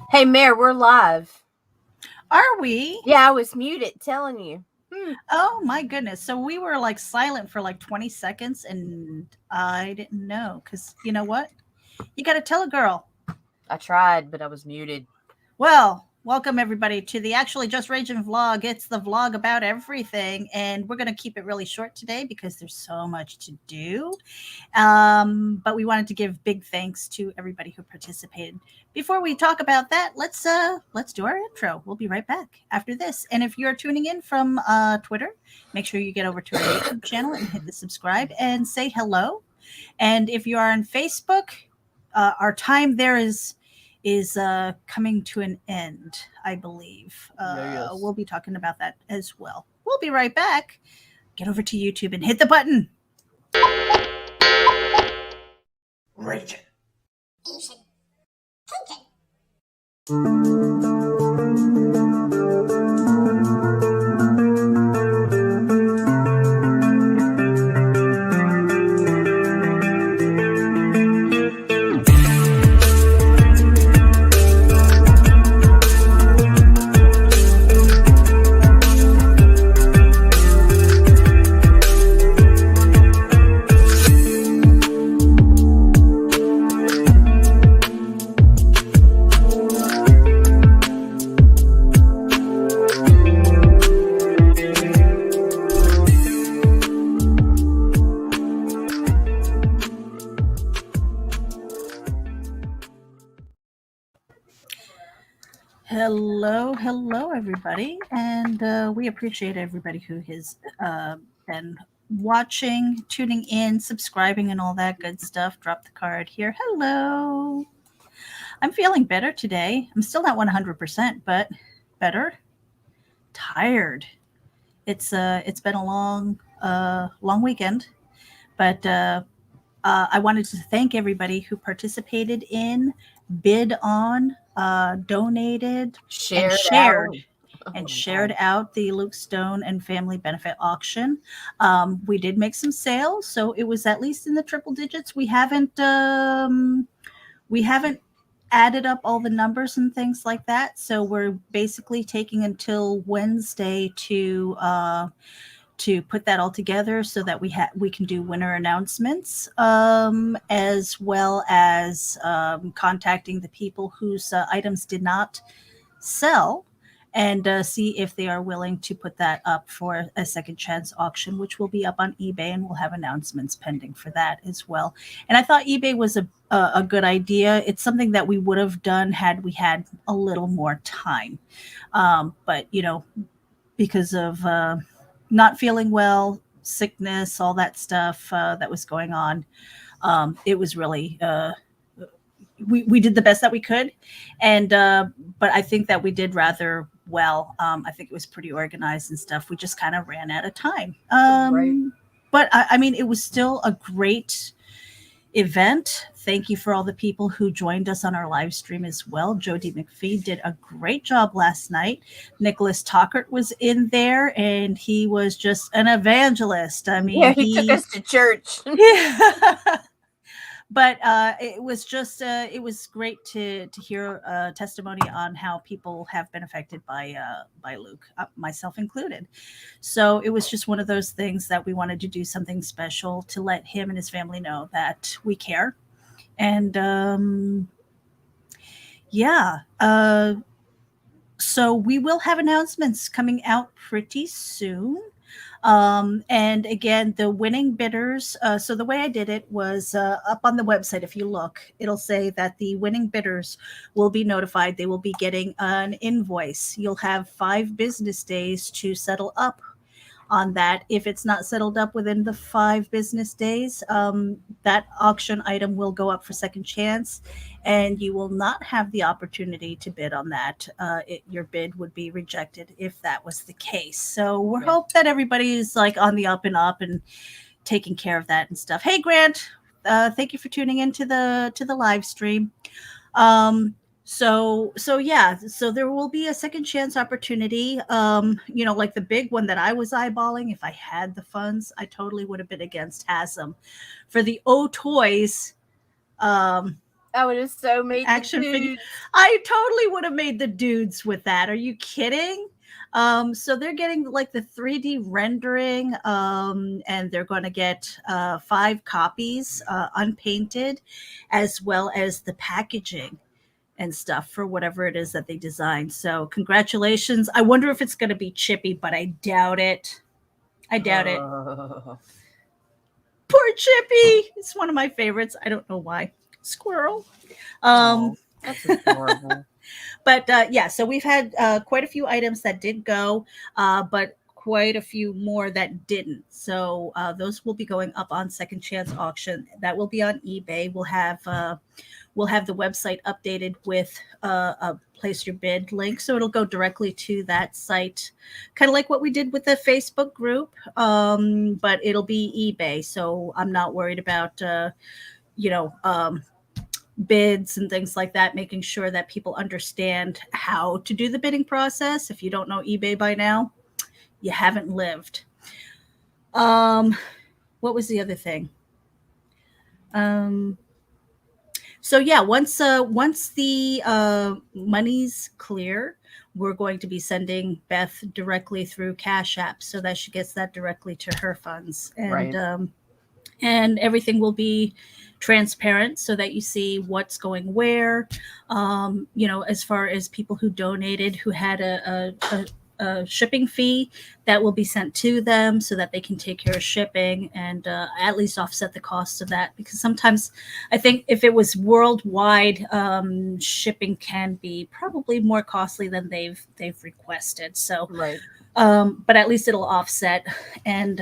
Hey, Mayor, we're live. Are we? Yeah, I was muted telling you. Oh my goodness. So we were like silent for like 20 seconds and I didn't know because you know what? You got to tell a girl. I tried, but I was muted. Well, welcome everybody to the Actually Just Raging vlog. It's the vlog about everything, and we're going to keep it really short today because there's so much to do. But we wanted to give big thanks to everybody who participated. Before we talk about that, let's do our intro. We'll be right back after this. And if you're tuning in from Twitter, make sure you get over to our YouTube channel and hit the subscribe and say hello. And if you are on Facebook, our time there is coming to an end, I believe. Yes. We'll be talking about that as well. We'll be right back. Get over to YouTube and hit the button. Raging. Ancient. Thinking. Hello, everybody, and we appreciate everybody who has been watching, tuning in, subscribing, and all that good stuff. Drop the card here. Hello. I'm feeling better today. I'm still not 100%, but better. Tired. It's been a long weekend, but I wanted to thank everybody who participated in, bid on, donated, Shared and shared. out. Oh And my shared God. out the Luke Stone and Family Benefit Auction. We did make some sales, so it was at least in the triple digits. We haven't added up all the numbers and things like that, so we're basically taking until Wednesday to put that all together so that we can do winner announcements, as well as contacting the people whose items did not sell, and see if they are willing to put that up for a second chance auction, which will be up on eBay, and we'll have announcements pending for that as well. And I thought eBay was a good idea. It's something that we would have done had we had a little more time, but because of not feeling well, sickness, all that stuff that was going on, it was really we did the best that we could, and but I think that we did rather well. I think it was pretty organized and stuff. We just kind of ran out of time. Right. But I mean, it was still a great event. Thank you for all the people who joined us on our live stream as well. Jody McPhee did a great job last night. Nicholas Tockert was in there, and he was just an evangelist. I mean, Yeah, he took us to church. yeah. But it was just it was great to hear testimony on how people have been affected by Luke, myself included. So it was just one of those things that we wanted to do something special to let him and his family know that we care. And yeah, so we will have announcements coming out pretty soon. And again, the winning bidders. So the way I did it was up on the website. If you look, it'll say that the winning bidders will be notified. They will be getting an invoice. You'll have 5 business days to settle up on that. If it's not settled up within the 5 business days, that auction item will go up for second chance, and you will not have the opportunity to bid on that. Your bid would be rejected if that was the case. So we Yeah. hope that everybody's like on the up and taking care of that and stuff. Hey, Grant, thank you for tuning in to the live stream. So yeah, so there will be a second chance opportunity. Like the big one that I was eyeballing, if I had the funds, I totally would have been against Hasm for the O Toys I would have so made Action the figure. dudes. I totally would have made the dudes with that. Are you kidding? So they're getting like the 3D rendering, and they're going to get 5 copies unpainted, as well as the packaging and stuff for whatever it is that they designed. So congratulations. I wonder if it's going to be chippy, but I doubt it. I doubt it. Poor Chippy. It's one of my favorites. I don't know why. Squirrel. That's adorable. But yeah, so we've had quite a few items that did go, but quite a few more that didn't. So those will be going up on Second Chance Auction. That will be on eBay. We'll have the website updated with a place your bid link, so it'll go directly to that site, kind of like what we did with the Facebook group. But it'll be eBay, so I'm not worried about bids and things like that, making sure that people understand how to do the bidding process. If you don't know eBay by now, you haven't lived. What was the other thing? So yeah, once the money's clear, we're going to be sending Beth directly through Cash App so that she gets that directly to her funds, and Right. And everything will be transparent so that you see what's going where. As far as people who donated, who had a shipping fee, that will be sent to them so that they can take care of shipping and at least offset the cost of that. Because sometimes I think if it was worldwide, shipping can be probably more costly than they've requested. So, Right. but at least it'll offset. And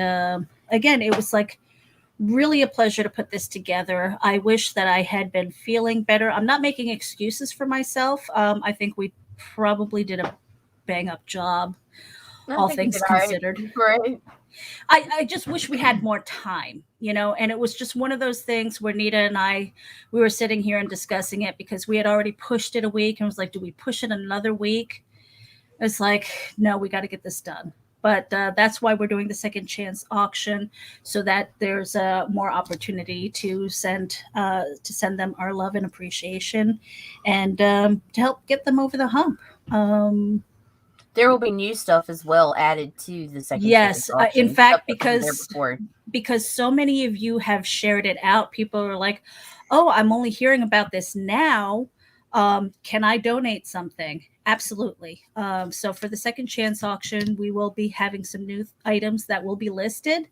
again, it was like really a pleasure to put this together. I wish that I had been feeling better. I'm not making excuses for myself. I think we probably did a bang up job, I all think you things did all right. considered. Right. I just wish we had more time, and it was just one of those things where Nita and I, we were sitting here and discussing it because we had already pushed it a week and was like, do we push it another week? It's like, no, we got to get this done. But that's why we're doing the Second Chance Auction, so that there's more opportunity to send them our love and appreciation, and to help get them over the hump. There will be new stuff as well added to the Second Chance Yes, Auction. in fact, Stuff that wasn't there because so many of you have shared it out, people are like, "Oh, I'm only hearing about this now. Can I donate something?" Absolutely. So for the Second Chance Auction, we will be having some new items that will be listed,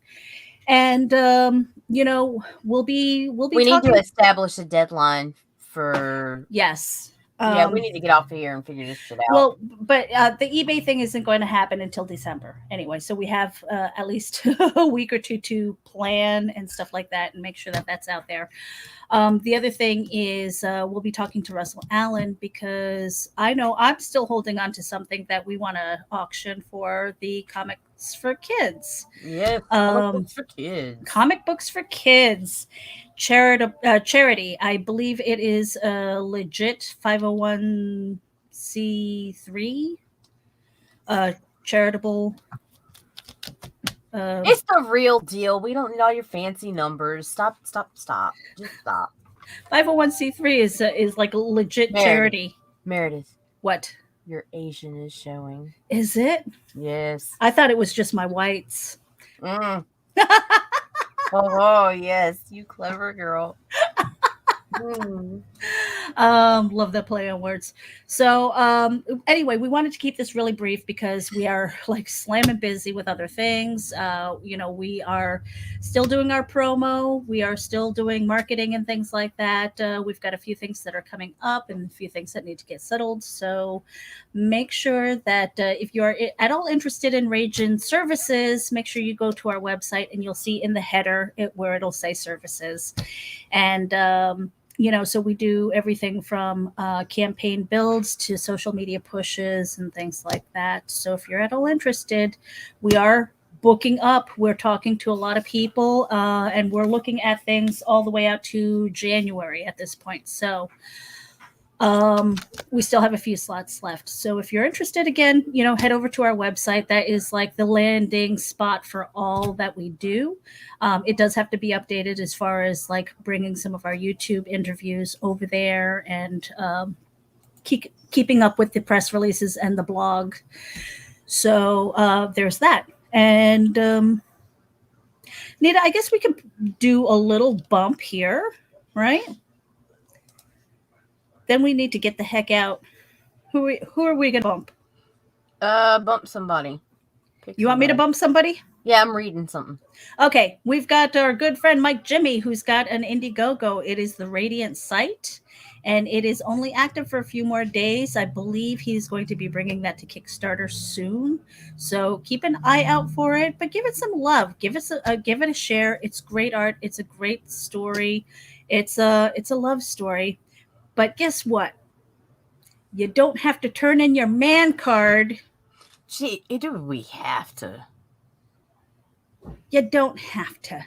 and we'll be We need talking. to establish a deadline for. Yes. Yeah, we need to get off of here and figure this shit out. Well, but the eBay thing isn't going to happen until December anyway. So we have at least a week or two to plan and stuff like that and make sure that that's out there. The other thing is we'll be talking to Russell Allen because I know I'm still holding on to something that we want to auction for the Comics for Kids. Yes, comic books for kids. Comic books for kids. Charity. I believe it is a legit 501c3 charitable. It's the real deal. We don't need all your fancy numbers. Stop. Just stop. 501c3 is like a legit charity. Meredith, What? your Asian is showing. Is it? Yes. I thought it was just my whites. Oh, yes. You clever girl. Love that play on words. So anyway, we wanted to keep this really brief because we are like slamming busy with other things. We are still doing our promo, we are still doing marketing and things like that. We've got a few things that are coming up and a few things that need to get settled, so make sure that if you're at all interested in RAGIN services, make sure you go to our website and you'll see in the header where it'll say services. And so we do everything from campaign builds to social media pushes and things like that. So if you're at all interested, we are booking up. We're talking to a lot of people, and we're looking at things all the way out to January at this point. So We still have a few slots left. So if you're interested, again, head over to our website. That is like the landing spot for all that we do. It does have to be updated as far as like bringing some of our YouTube interviews over there and keeping up with the press releases and the blog. So there's that. And Nita, I guess we could do a little bump here, right? Then we need to get the heck out. Who are we gonna bump? Bump somebody. You want me to bump somebody? Yeah, I'm reading something. Okay, we've got our good friend Mike Jimmy, who's got an Indiegogo. It is the Radiant site, and it is only active for a few more days. I believe he's going to be bringing that to Kickstarter soon. So keep an eye out for it, but give it some love. Give it a share. It's great art. It's a great story. It's a love story. But guess what? You don't have to turn in your man card. Gee, do we have to? You don't have to.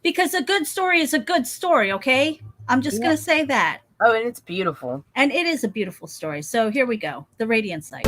Because a good story is a good story, okay? I'm just going to say that. Oh, and it's beautiful. And it is a beautiful story. So here we go. The Radiant site.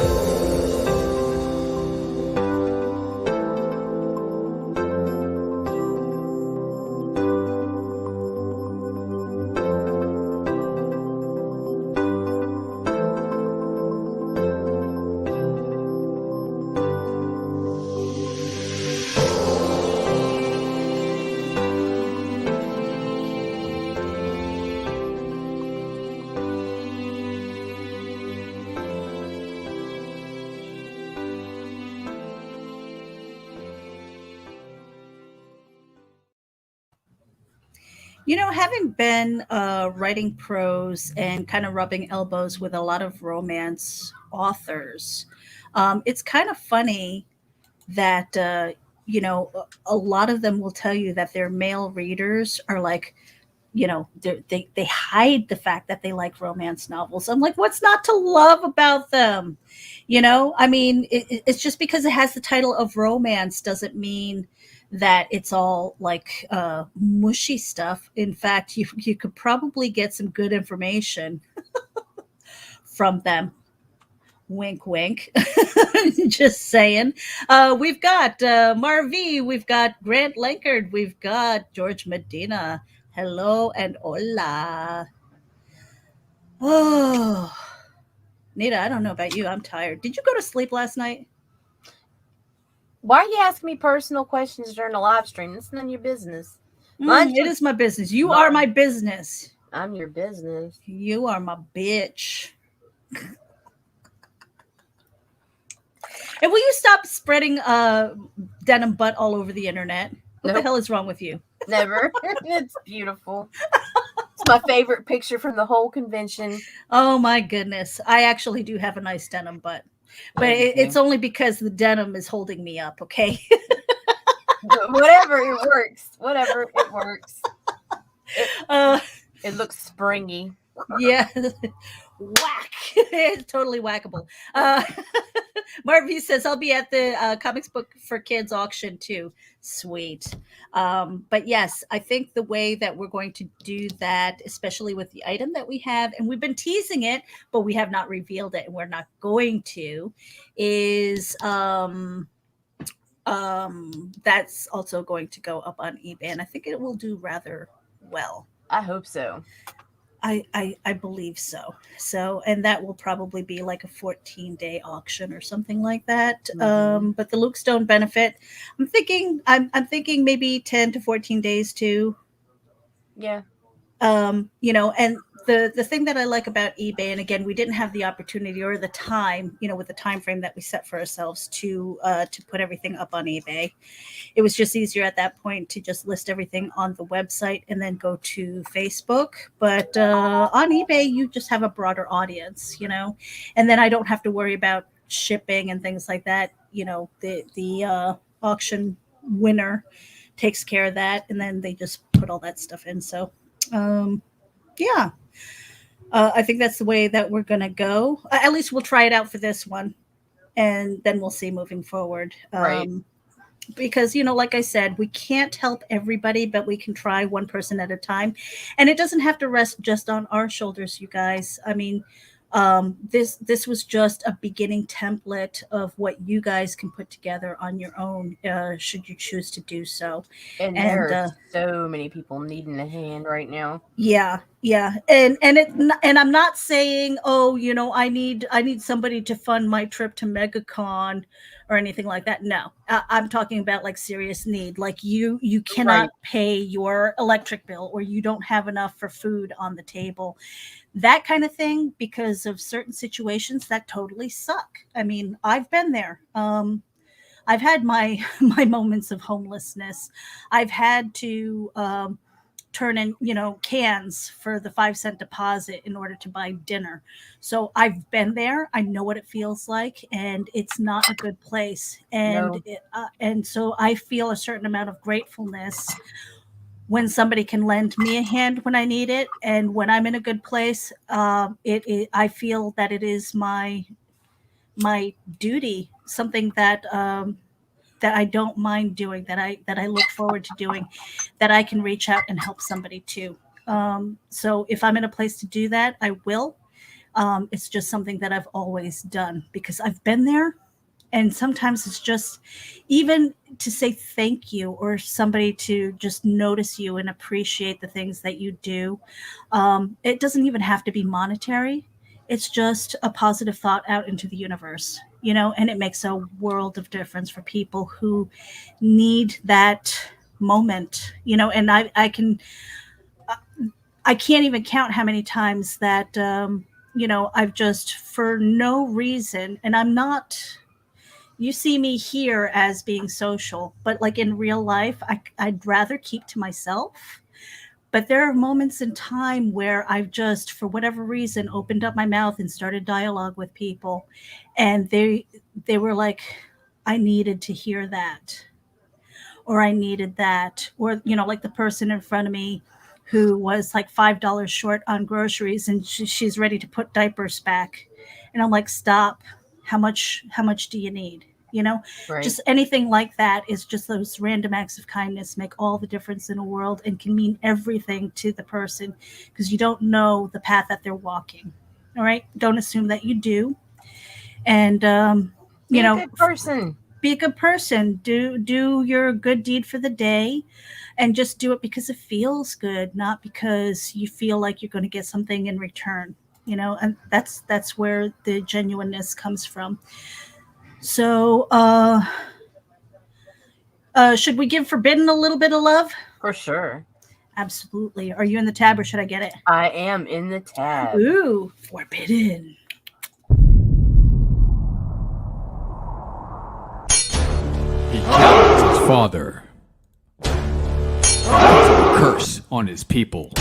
Having been writing prose and kind of rubbing elbows with a lot of romance authors, it's kind of funny that, a lot of them will tell you that their male readers are like, they hide the fact that they like romance novels. I'm like, what's not to love about them? I mean, it's just because it has the title of romance doesn't mean that it's all like mushy stuff. In fact, you could probably get some good information from them. Wink, wink. Just saying. We've got Marvi, we've got Grant Lankard, we've got George Medina. Hello and hola. Oh, Nita, I don't know about you. I'm tired. Did you go to sleep last night? Why are you asking me personal questions during a live stream? It's none of your business. It is my business. You are my business. I'm your business. You are my bitch. And will you stop spreading denim butt all over the internet? What the hell is wrong with you? Never. It's beautiful. It's my favorite picture from the whole convention. Oh my goodness. I actually do have a nice denim butt. But it's only because the denim is holding me up, okay? Whatever, it works. Whatever, it works. It looks springy. Yeah. Whack. It's totally whackable. Marvy says, I'll be at the Comics Book for Kids auction too. Sweet. But yes, I think the way that we're going to do that, especially with the item that we have, and we've been teasing it, but we have not revealed it, and we're not going to, is that's also going to go up on eBay, and I think it will do rather well. I hope so. I believe so. So, and that will probably be like a 14-day auction or something like that. Mm-hmm. But the Luke Stone benefit, I'm thinking maybe 10 to 14 days too. Yeah. And the thing that I like about eBay, and again, we didn't have the opportunity or the time, with the time frame that we set for ourselves to put everything up on eBay. It was just easier at that point to just list everything on the website and then go to Facebook. But on eBay, you just have a broader audience, and then I don't have to worry about shipping and things like that. The auction winner takes care of that, and then they just put all that stuff in. So, yeah. I think that's the way that we're going to go. At least we'll try it out for this one, and then we'll see moving forward. Right. because, like I said, we can't help everybody, but we can try one person at a time. And it doesn't have to rest just on our shoulders, you guys. I mean, this was just a beginning template of what you guys can put together on your own, should you choose to do so. And there And are so many people needing a hand right now. yeah, and I'm not saying, oh, I need somebody to fund my trip to MegaCon or anything like that. No, I'm talking about like serious need, like you cannot Right. pay your electric bill, or you don't have enough for food on the table, that kind of thing, because of certain situations that totally suck. I mean, I've been there. I've had my my moments of homelessness. I've had to turn in, cans for the 5-cent deposit in order to buy dinner. So I've been there. I know what it feels like, and it's not a good place. And No. and so I feel a certain amount of gratefulness when somebody can lend me a hand when I need it, and when I'm in a good place. I feel that it is my duty, something that I don't mind doing, that I look forward to doing, that I can reach out and help somebody too. So if I'm in a place to do that, I will. It's just something that I've always done because I've been there. And sometimes it's just even to say thank you, or somebody to just notice you and appreciate the things that you do. It doesn't even have to be monetary. It's just a positive thought out into the universe, and it makes a world of difference for people who need that moment, and I can't even count how many times that, I've just, for no reason, and I'm not, you see me here as being social, but like in real life, I'd rather keep to myself. But there are moments in time where I've just, for whatever reason, opened up my mouth and started dialogue with people, and they were like, I needed to hear that, or I needed that, or like the person in front of me who was like $5 short on groceries, and she's ready to put diapers back, and I'm like, stop. How much do you need? Right. Just anything like that is just those random acts of kindness make all the difference in the world, and can mean everything to the person, because you don't know the path that they're walking. All right, don't assume that you do. And Be a good person. be a good person. Do your good deed for the day, and just do it because it feels good, not because you feel like you're going to get something in return. And that's where the genuineness comes from. So should we give Forbidden a little bit of love? For sure. Absolutely. Are you in the tab, or should I get it? I am in the tab. Ooh, Forbidden. He killed his father. A curse on his people.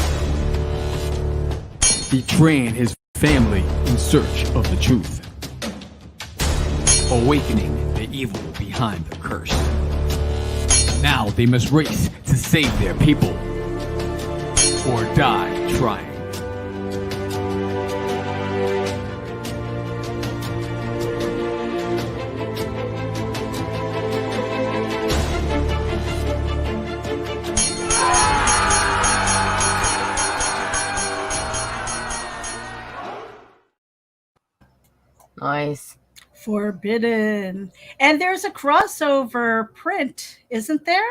Betraying his family in search of the truth. Awakening the evil behind the curse. Now they must race to save their people. Or die trying. Nice. Forbidden. And there's a crossover print, isn't there?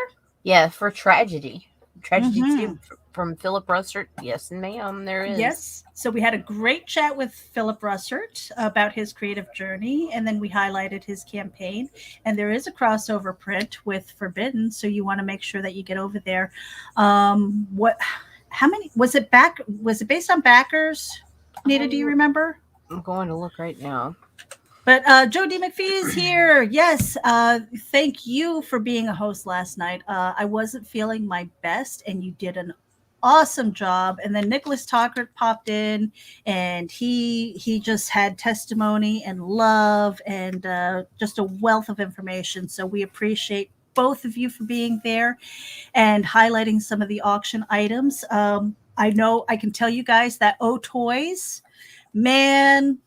Yeah, for Tragedy. Tragedy Mhm. 2 from Philip Russert. Yes, ma'am, there is. Yes. So we had a great chat with Philip Russert about his creative journey, and then we highlighted his campaign. And there is a crossover print with Forbidden, so you want to make sure that you get over there. How many was it was it based on backers? Nita, do you remember? I'm going to look right now. But Joe D. McPhee is here. Yes. Thank you for being a host last night. I wasn't feeling my best, and you did an awesome job. And then Nicholas Talkert popped in, and he just had testimony and love, and just a wealth of information. So we appreciate both of you for being there and highlighting some of the auction items. I know I can tell you guys that O Toys, man,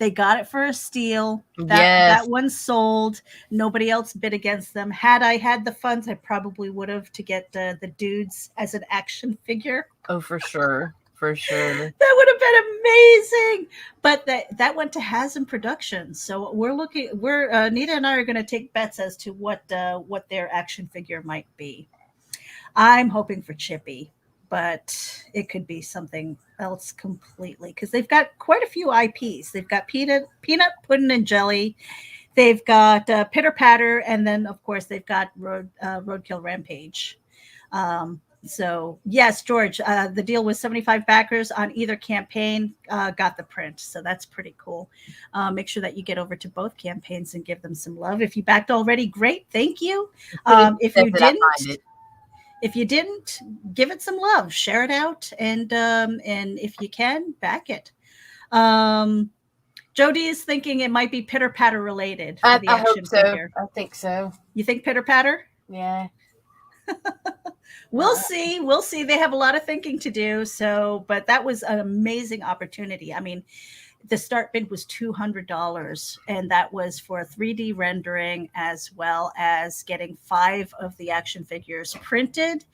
They got it for a steal. Yes. That one sold. Nobody else bid against them. Had I had the funds, I probably would have to get the dudes as an action figure. Oh, for sure. For sure. That would have been amazing. But that went to Hasm Productions. So Nita and I are going to take bets as to what their action figure might be. I'm hoping for Chippy, but it could be something else completely because they've got quite a few IPs. They've got Peanut, Pudding, and Jelly. They've got Pitter Patter, and then of course they've got Roadkill Rampage. So yes, George, the deal was 75 backers on either campaign got the print. So that's pretty cool. Make sure that you get over to both campaigns and give them some love. If you backed already, great. Thank you. If you didn't, give it some love, share it out. And if you can, back it. Jody is thinking it might be Pitter Patter related. For the action hope so. Figure. I think so. You think Pitter Patter? Yeah. We'll see. We'll see. They have a lot of thinking to do. So, but that was an amazing opportunity. I mean, the start bid was $200, and that was for a 3D rendering as well as getting 5 of the action figures printed,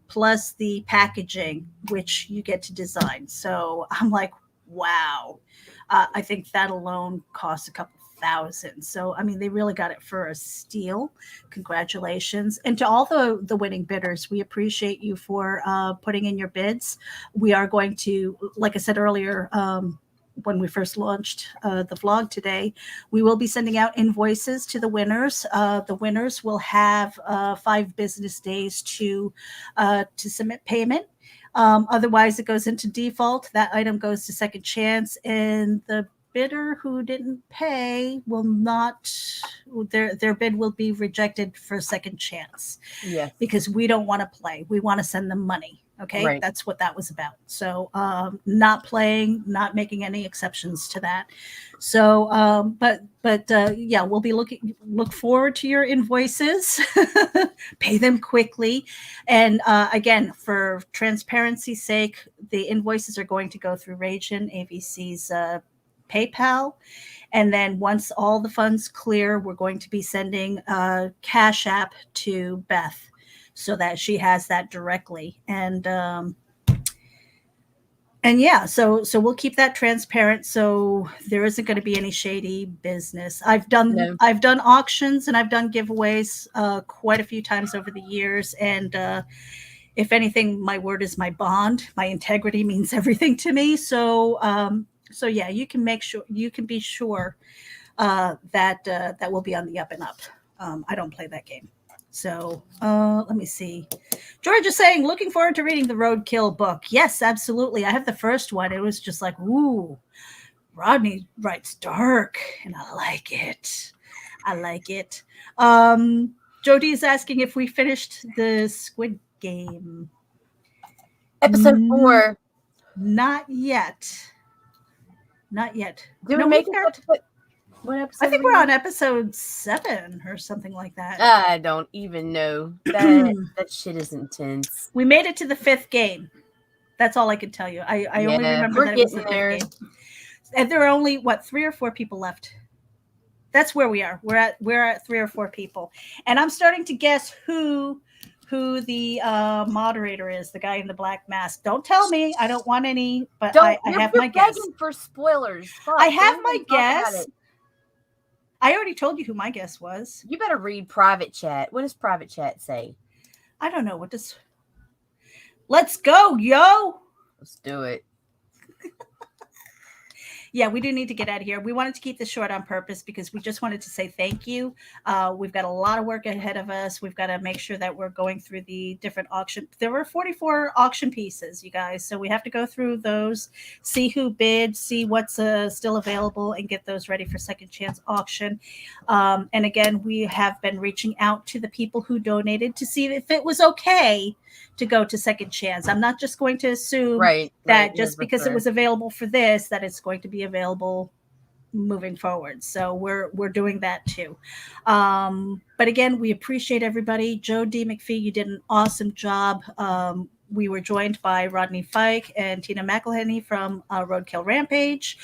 plus the packaging, which you get to design. So I'm like, wow. I think that alone costs a couple $1,000. So, I mean, they really got it for a steal. Congratulations. And to all the winning bidders, we appreciate you for putting in your bids. We are going to, like I said earlier, when we first launched the vlog today, we will be sending out invoices to the winners. The winners will have 5 business days to submit payment. Otherwise, it goes into default. That item goes to second chance, and the bidder who didn't pay will not, their bid will be rejected for a second chance. Yes. Because we don't want to play. We want to send them money. Okay. Right. That's what that was about. So not playing, not making any exceptions to that. So yeah, we'll be look forward to your invoices. Pay them quickly. And again, for transparency's sake, the invoices are going to go through RAGIN, AVC's PayPal. And then once all the funds clear, we're going to be sending Cash App to Beth so that she has that directly. And yeah, so we'll keep that transparent. So there isn't going to be any shady business. I've done auctions and I've done giveaways quite a few times over the years. And if anything, my word is my bond. My integrity means everything to me. So yeah, you can be sure that will be on the up and up. I don't play that game. So let me see. George is saying, looking forward to reading the Roadkill book. Yes, absolutely. I have the first one. It was just like, ooh, Rodney writes dark, and I like it. Jody is asking if we finished the Squid Game. Episode 4. Not yet. Did we make it? What episode? I think we're on episode 7 or something like that. I don't even know. That shit is intense. We made it to the 5th game. That's all I can tell you. I only remember that it was the 5th game. And there are only 3 or 4 people left. That's where we are. We're at 3 or 4 people, and I'm starting to guess who the moderator is, the guy in the black mask. Don't tell me. I don't want any, but I have my guess. For spoilers. Fuck, I have my guess. I already told you who my guess was. You better read private chat. What does private chat say? I don't know. Let's go, yo. Let's do it. Yeah, we do need to get out of here. We wanted to keep this short on purpose because we just wanted to say thank you. We've got a lot of work ahead of us. We've got to make sure that we're going through the different auction. There were 44 auction pieces, you guys. So we have to go through those, see who bid, see what's still available, and get those ready for second chance auction. And again, we have been reaching out to the people who donated to see if it was okay to go to second chance. I'm not just going to assume that just because it was available for this, that it's going to be available moving forward. So we're doing that too. But again, we appreciate everybody. Joe D. McPhee, you did an awesome job we were joined by Rodney Fike and Tina McElhenney from Roadkill Rampage.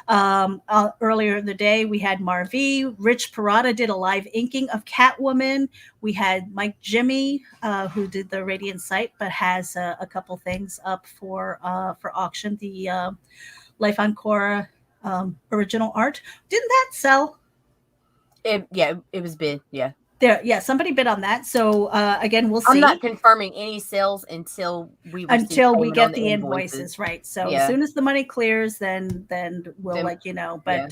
Earlier in the day, we had Marvi. Rich Parada did a live inking of Catwoman. We had Mike Jimmy, who did the Radiant site, but has a couple things up for auction. The Life on Korra original art. Didn't that sell? It was bid. Yeah. Somebody bid on that. So again, we'll see. I'm not confirming any sales until we get the invoices, right? So as soon as the money clears, then we'll let you know. But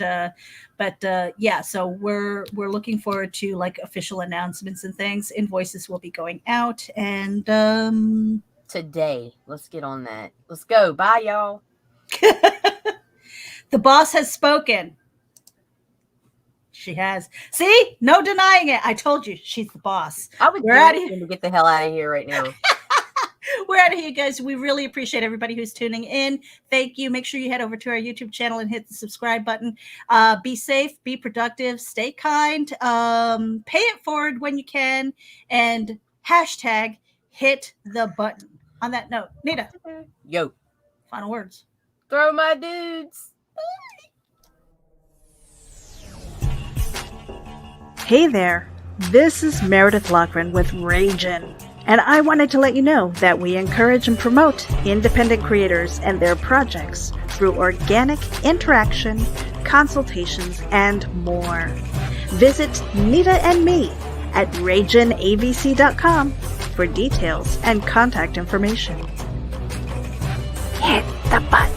so we're looking forward to like official announcements and things. Invoices will be going out, and today. Let's get on that. Let's go. Bye, y'all. The boss has spoken. She has. See? No denying it. I told you she's the boss. We're out of here to get the hell out of here right now. We're out of here, guys. We really appreciate everybody who's tuning in. Thank you. Make sure you head over to our YouTube channel and hit the subscribe button. Be safe, be productive, stay kind, pay it forward when you can, and hashtag hit the button. On that note, Nita. Yo. Final words. Throw my dudes. Hey there, this is Meredith Loughran with RAGIN, and I wanted to let you know that we encourage and promote independent creators and their projects through organic interaction, consultations, and more. Visit Nita and me at RAGINAVC.com for details and contact information. Hit the button.